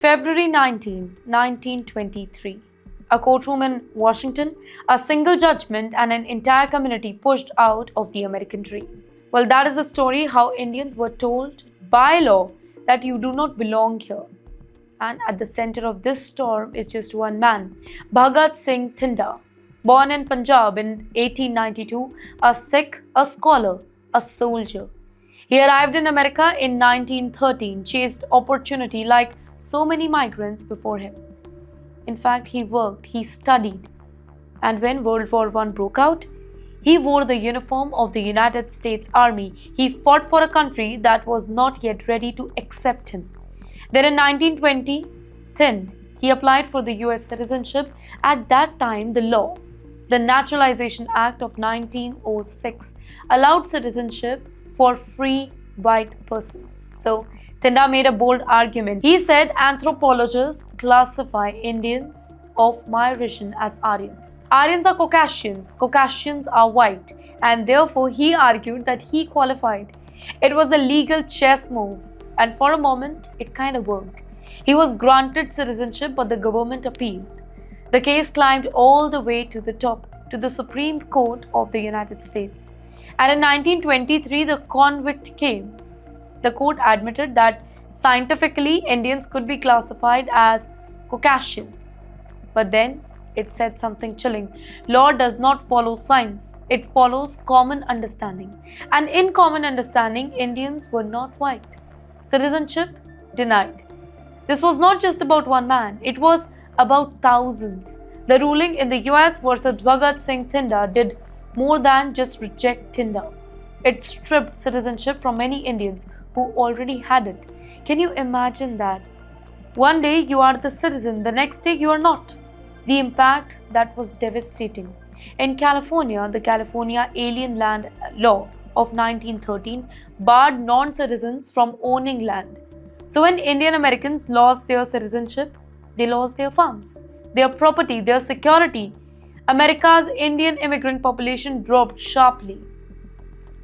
February 19, 1923. A courtroom in Washington, a single judgment, and an entire community pushed out of the American dream. Well, that is the story how Indians were told by law that you do not belong here. And at the center of this storm is just one man, Bhagat Singh Thinda. Born in Punjab in 1892, a Sikh, a scholar, a soldier. He arrived in America in 1913, chased opportunity like so many migrants before him. In fact, he worked, he studied, and when World War I broke out, he wore the uniform of the United States Army. He fought for a country that was not yet ready to accept him. Then in 1920, he applied for the US citizenship. At that time, the law, the Naturalization Act of 1906, allowed citizenship for free white person. So, Thinda made a bold argument. He said anthropologists classify Indians of my region as Aryans. Aryans are Caucasians, Caucasians are white, and therefore he argued that he qualified. It was a legal chess move, and for a moment, it kind of worked. He was granted citizenship, but the government appealed. The case climbed all the way to the top, to the Supreme Court of the United States. And in 1923, the convict came. The court admitted that scientifically Indians could be classified as Caucasians. But then it said something chilling. Law does not follow science, it follows common understanding. And in common understanding, Indians were not white. Citizenship denied. This was not just about one man, it was about thousands. The ruling in the US versus Bhagat Singh Thinda did more than just reject Thinda. It stripped citizenship from many Indians who already had it. Can you imagine that? One day you are the citizen, the next day you are not. The impact that was devastating. In California, the California Alien Land Law of 1913 barred non-citizens from owning land. So when Indian Americans lost their citizenship, they lost their farms, their property, their security. America's Indian immigrant population dropped sharply.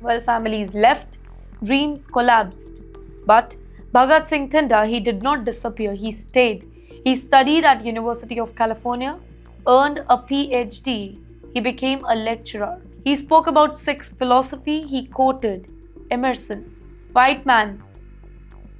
Well, families left, dreams collapsed. But Bhagat Singh Thinda, he did not disappear, he stayed. He studied at University of California, earned a PhD. He became a lecturer. He spoke about Sikh philosophy, he quoted Emerson, white man.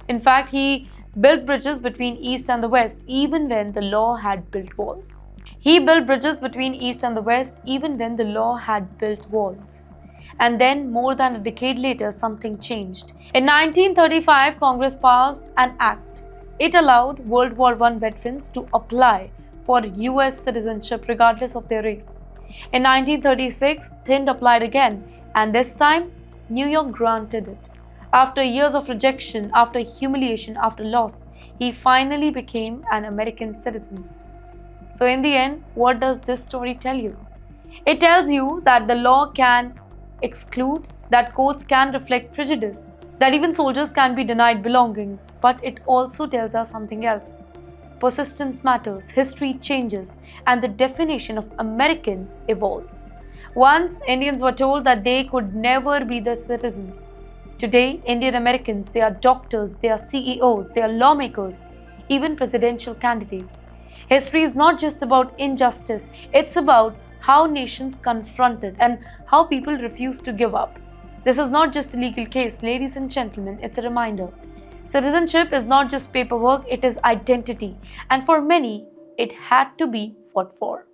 In fact, he built bridges between East and the West even when the law had built walls. He built bridges between East and the West even when the law had built walls. And then, more than a decade later, something changed. In 1935, Congress passed an act. It allowed World War I veterans to apply for US citizenship regardless of their race. In 1936, Thind applied again, and this time, New York granted it. After years of rejection, after humiliation, after loss, he finally became an American citizen. So in the end, what does this story tell you? It tells you that the law can exclude, that courts can reflect prejudice, that even soldiers can be denied belongings, but it also tells us something else. Persistence matters, history changes, and the definition of American evolves. Once, Indians were told that they could never be the citizens. Today, Indian Americans, they are doctors, they are CEOs, they are lawmakers, even presidential candidates. History is not just about injustice, it's about how nations confronted and how people refuse to give up. This is not just a legal case, ladies and gentlemen, it's a reminder. Citizenship is not just paperwork, it is identity. And for many, it had to be fought for.